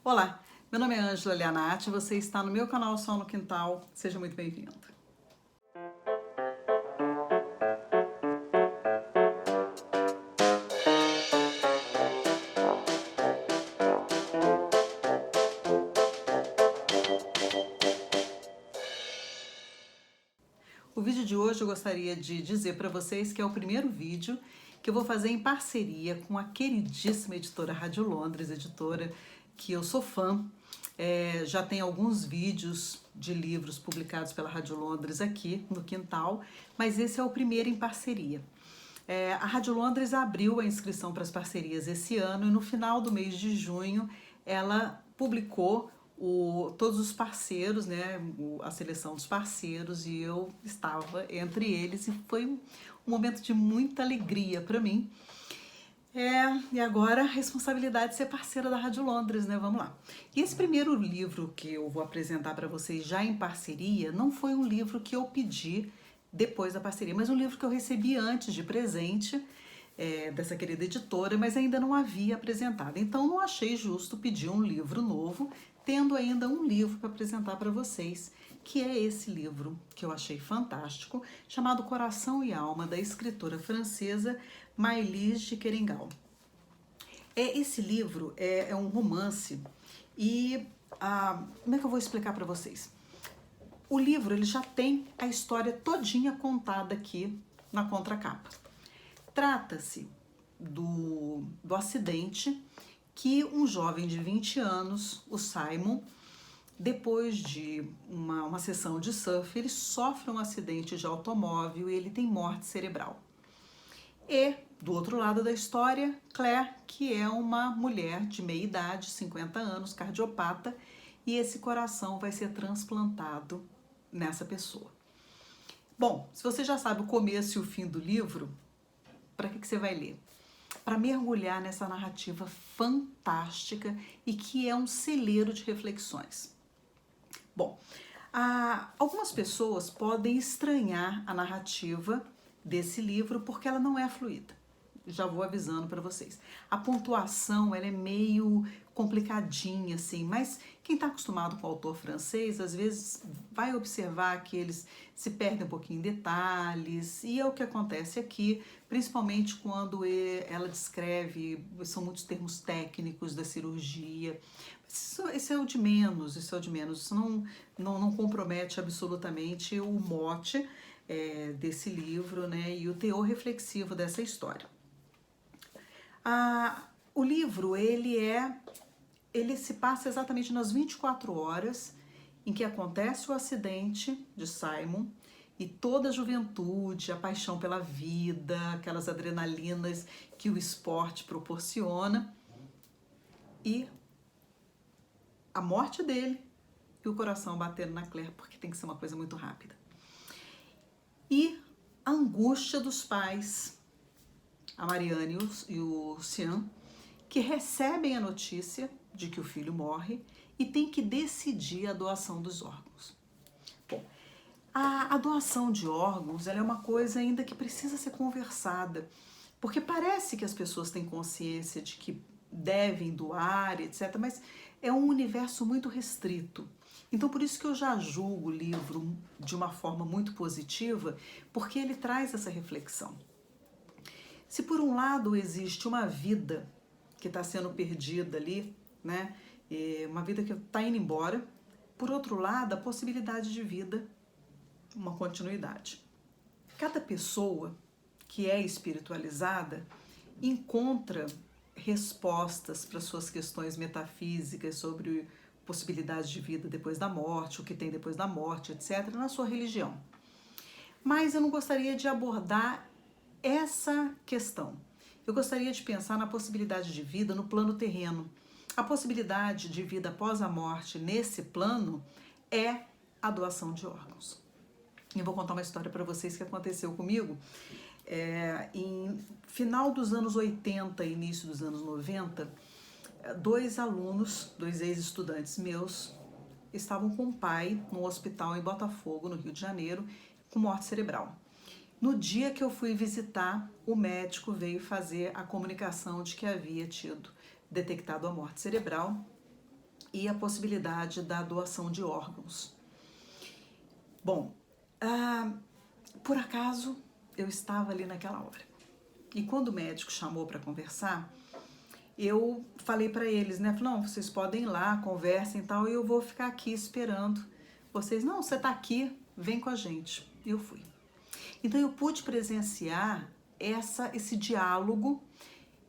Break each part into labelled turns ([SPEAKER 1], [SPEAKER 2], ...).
[SPEAKER 1] Olá, meu nome é Ângela Leonati, você está no meu canal Sol no Quintal, seja muito bem-vindo. O vídeo de hoje eu gostaria de dizer para vocês que é o primeiro vídeo que eu vou fazer em parceria com a queridíssima editora Rádio Londres, editora que eu sou fã. Já tem alguns vídeos de livros publicados pela Rádio Londres aqui no quintal, mas esse é o primeiro em parceria. A Rádio Londres abriu a inscrição para as parcerias esse ano e no final do mês de junho ela publicou todos os parceiros, né, a seleção dos parceiros, e eu estava entre eles e foi um momento de muita alegria para mim. E agora a responsabilidade de ser parceira da Rádio Londres, né? Vamos lá. E esse primeiro livro que eu vou apresentar para vocês já em parceria não foi um livro que eu pedi depois da parceria, mas um livro que eu recebi antes de presente dessa querida editora, mas ainda não havia apresentado. Então não achei justo pedir um livro novo, tendo ainda um livro para apresentar para vocês, que é esse livro que eu achei fantástico, chamado Coração e Alma, da escritora francesa Maëlys de Kerangal. Esse livro é um romance e como é que eu vou explicar para vocês? O livro ele já tem a história todinha contada aqui na contracapa. Trata-se do acidente que um jovem de 20 anos, o Simon, depois de uma sessão de surf, ele sofre um acidente de automóvel e ele tem morte cerebral. E, do outro lado da história, Claire, que é uma mulher de meia idade, 50 anos, cardiopata, e esse coração vai ser transplantado nessa pessoa. Bom, se você já sabe o começo e o fim do livro, para que você vai ler? Para mergulhar nessa narrativa fantástica e que é um celeiro de reflexões. Bom, algumas pessoas podem estranhar a narrativa desse livro porque ela não é fluida. Já vou avisando para vocês. A pontuação ela é meio complicadinha, assim, mas quem está acostumado com o autor francês, às vezes vai observar que eles se perdem um pouquinho em detalhes, e é o que acontece aqui, principalmente quando ela descreve, são muitos termos técnicos da cirurgia. Isso é o de menos, isso não compromete absolutamente o mote desse livro, né, e o teor reflexivo dessa história. O livro, ele se passa exatamente nas 24 horas em que acontece o acidente de Simon e toda a juventude, a paixão pela vida, aquelas adrenalinas que o esporte proporciona, e a morte dele e o coração batendo na Claire, porque tem que ser uma coisa muito rápida. E a angústia dos pais, a Marianne e o Cian, que recebem a notícia de que o filho morre e tem que decidir a doação dos órgãos. Bom, a doação de órgãos ela é uma coisa ainda que precisa ser conversada, porque parece que as pessoas têm consciência de que devem doar, etc., mas é um universo muito restrito. Então, por isso que eu já julgo o livro de uma forma muito positiva, porque ele traz essa reflexão. Se por um lado existe uma vida que está sendo perdida ali, né, uma vida que está indo embora, por outro lado, a possibilidade de vida, uma continuidade. Cada pessoa que é espiritualizada encontra respostas para suas questões metafísicas sobre possibilidade de vida depois da morte, o que tem depois da morte, etc., na sua religião. Mas eu não gostaria de abordar essa questão. Eu gostaria de pensar na possibilidade de vida no plano terreno. A possibilidade de vida após a morte nesse plano é a doação de órgãos. Eu vou contar uma história para vocês que aconteceu comigo. Em final dos anos 80 e início dos anos 90, dois ex-estudantes meus, estavam com o pai num hospital em Botafogo, no Rio de Janeiro, com morte cerebral. No dia que eu fui visitar, o médico veio fazer a comunicação de que havia tido detectado a morte cerebral e a possibilidade da doação de órgãos. Bom, por acaso eu estava ali naquela hora. E quando o médico chamou para conversar, eu falei para eles, né? Falei, não, vocês podem ir lá, conversem e tal, e eu vou ficar aqui esperando. Vocês, não, você tá aqui, vem com a gente. E eu fui. Então eu pude presenciar esse diálogo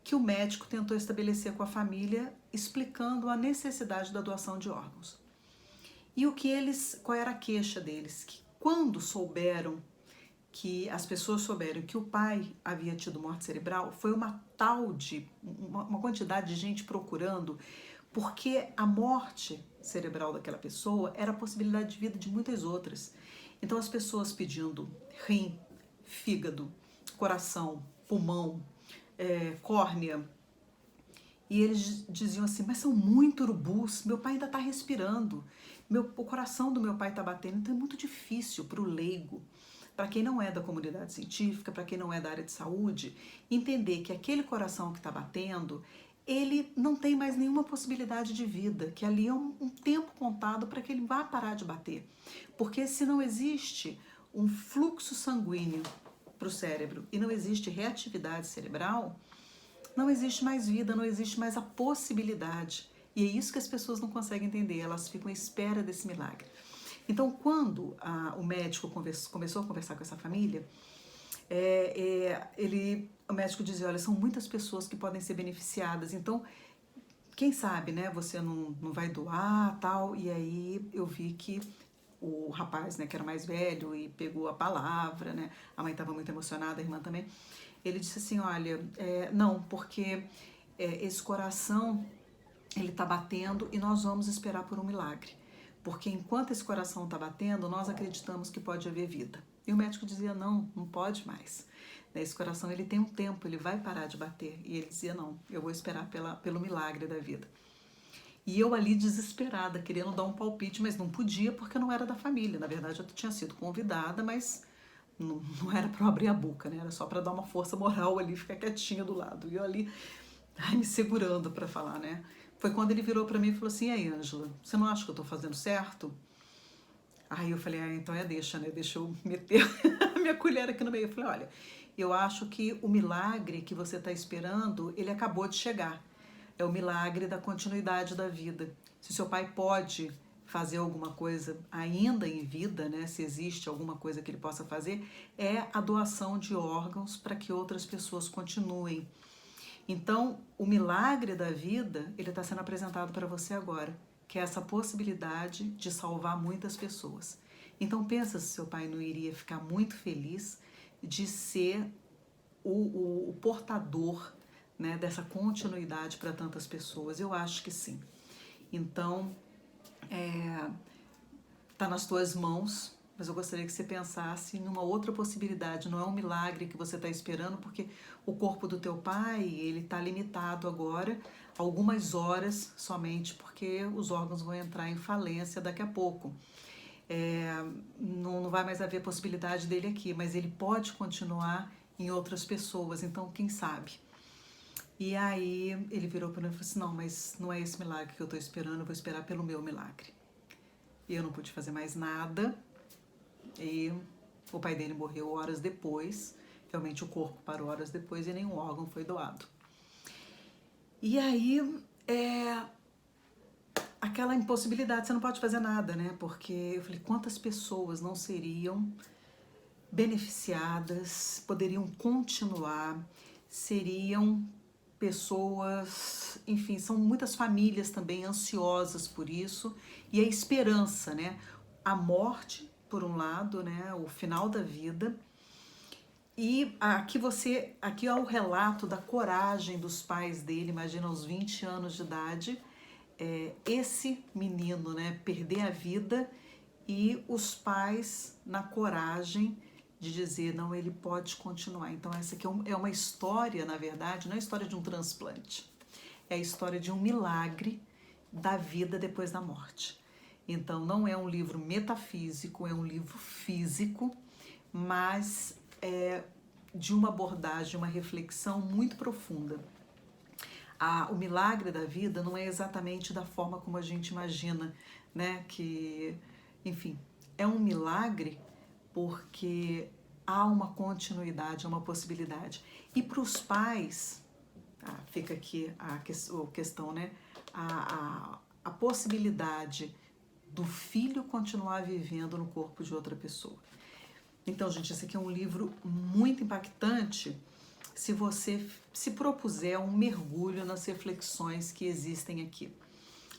[SPEAKER 1] que o médico tentou estabelecer com a família, explicando a necessidade da doação de órgãos. E qual era a queixa deles? Que quando as pessoas souberam que o pai havia tido morte cerebral, foi uma quantidade de gente procurando, porque a morte cerebral daquela pessoa era a possibilidade de vida de muitas outras. Então as pessoas pedindo rim, fígado, coração, pulmão, córnea, e eles diziam assim, mas são muito urubus, meu pai ainda está respirando, o coração do meu pai está batendo, então é muito difícil para o leigo, para quem não é da comunidade científica, para quem não é da área de saúde, entender que aquele coração que está batendo, ele não tem mais nenhuma possibilidade de vida, que ali é um tempo contado para que ele vá parar de bater. Porque se não existe um fluxo sanguíneo para o cérebro e não existe reatividade cerebral, não existe mais vida, não existe mais a possibilidade. E é isso que as pessoas não conseguem entender, elas ficam à espera desse milagre. Então, quando o médico começou a conversar com essa família, o médico dizia, olha, são muitas pessoas que podem ser beneficiadas, então, quem sabe, né, você não vai doar, tal, e aí eu vi que o rapaz, né, que era mais velho e pegou a palavra, né, a mãe estava muito emocionada, a irmã também, ele disse assim, olha, não, porque esse coração, ele está batendo e nós vamos esperar por um milagre. Porque enquanto esse coração está batendo, nós acreditamos que pode haver vida. E o médico dizia, não pode mais. Esse coração, ele tem um tempo, ele vai parar de bater. E ele dizia, não, eu vou esperar pelo milagre da vida. E eu ali desesperada, querendo dar um palpite, mas não podia porque eu não era da família. Na verdade, eu tinha sido convidada, mas não era para eu abrir a boca, né? Era só para dar uma força moral ali, ficar quietinha do lado. E eu ali, me segurando para falar, né? Foi quando ele virou para mim e falou assim, e aí, Ângela, você não acha que eu tô fazendo certo? Aí eu falei, então deixa, né? Deixa eu meter a minha colher aqui no meio. Eu falei, olha, eu acho que o milagre que você está esperando, ele acabou de chegar. É o milagre da continuidade da vida. Se seu pai pode fazer alguma coisa ainda em vida, né? Se existe alguma coisa que ele possa fazer, é a doação de órgãos para que outras pessoas continuem. Então, o milagre da vida, ele está sendo apresentado para você agora, que é essa possibilidade de salvar muitas pessoas. Então, pensa se seu pai não iria ficar muito feliz de ser o portador, né, dessa continuidade para tantas pessoas. Eu acho que sim. Então, está nas tuas mãos, mas eu gostaria que você pensasse numa outra possibilidade. Não é um milagre que você está esperando, porque o corpo do teu pai, ele está limitado agora, algumas horas somente, porque os órgãos vão entrar em falência daqui a pouco. Não vai mais haver possibilidade dele aqui, mas ele pode continuar em outras pessoas, então quem sabe? E aí ele virou para mim e falou assim, não, mas não é esse milagre que eu estou esperando, eu vou esperar pelo meu milagre. E eu não pude fazer mais nada, e o pai dele morreu horas depois, realmente o corpo parou horas depois e nenhum órgão foi doado. E aí, aquela impossibilidade, você não pode fazer nada, né? Porque eu falei, quantas pessoas não seriam beneficiadas, poderiam continuar, seriam pessoas, enfim, são muitas famílias também ansiosas por isso, e a esperança, né? A morte, por um lado, né? O final da vida. E aqui é o relato da coragem dos pais dele, imagina aos 20 anos de idade, esse menino, né, perder a vida e os pais na coragem de dizer, não, ele pode continuar. Então essa aqui é uma história, na verdade, não é a história de um transplante, é a história de um milagre da vida depois da morte. Então não é um livro metafísico, é um livro físico, mas de uma abordagem, uma reflexão muito profunda. o milagre da vida não é exatamente da forma como a gente imagina, né? Que, enfim, é um milagre porque há uma continuidade, uma possibilidade. E para os pais, fica aqui a questão, né? A possibilidade do filho continuar vivendo no corpo de outra pessoa. Então, gente, esse aqui é um livro muito impactante se você se propuser um mergulho nas reflexões que existem aqui.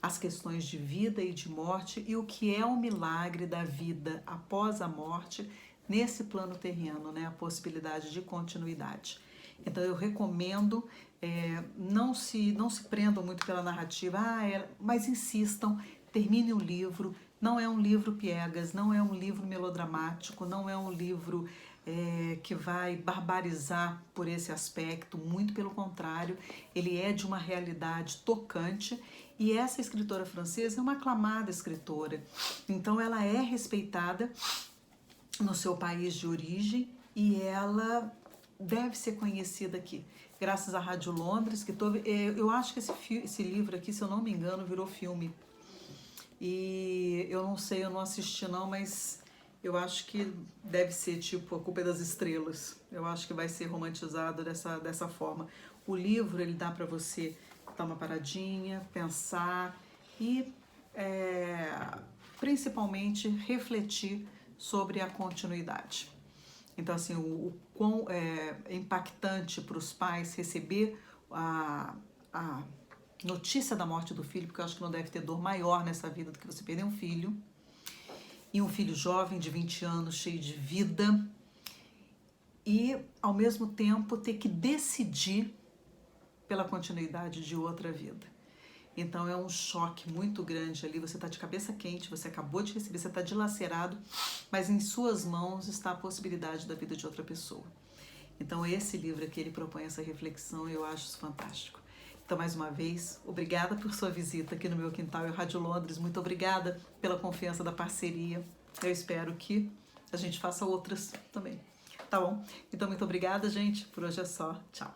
[SPEAKER 1] As questões de vida e de morte e o que é o milagre da vida após a morte nesse plano terreno, né? A possibilidade de continuidade. Então eu recomendo, não se prendam muito pela narrativa, mas insistam, termine o livro. Não é um livro piegas, não é um livro melodramático, não é um livro que vai barbarizar por esse aspecto, muito pelo contrário, ele é de uma realidade tocante. E essa escritora francesa é uma aclamada escritora, então ela é respeitada no seu país de origem e ela deve ser conhecida aqui, graças à Rádio Londres, que eu acho que esse livro aqui, se eu não me engano, virou filme. E eu não sei, eu não assisti não, mas eu acho que deve ser tipo A Culpa é das Estrelas. Eu acho que vai ser romantizado dessa forma. O livro, ele dá para você dar uma paradinha, pensar e principalmente refletir sobre a continuidade. Então, assim, o quão é impactante para os pais receber a notícia da morte do filho, porque eu acho que não deve ter dor maior nessa vida do que você perder um filho, e um filho jovem de 20 anos, cheio de vida, e ao mesmo tempo ter que decidir pela continuidade de outra vida. Então é um choque muito grande ali, você está de cabeça quente, você acabou de receber, você está dilacerado, mas em suas mãos está a possibilidade da vida de outra pessoa. Então esse livro aqui, ele propõe essa reflexão e eu acho isso fantástico. Então, mais uma vez, obrigada por sua visita aqui no meu quintal e Rádio Londres, muito obrigada pela confiança da parceria, eu espero que a gente faça outras também, tá bom? Então, muito obrigada, gente, por hoje é só, tchau!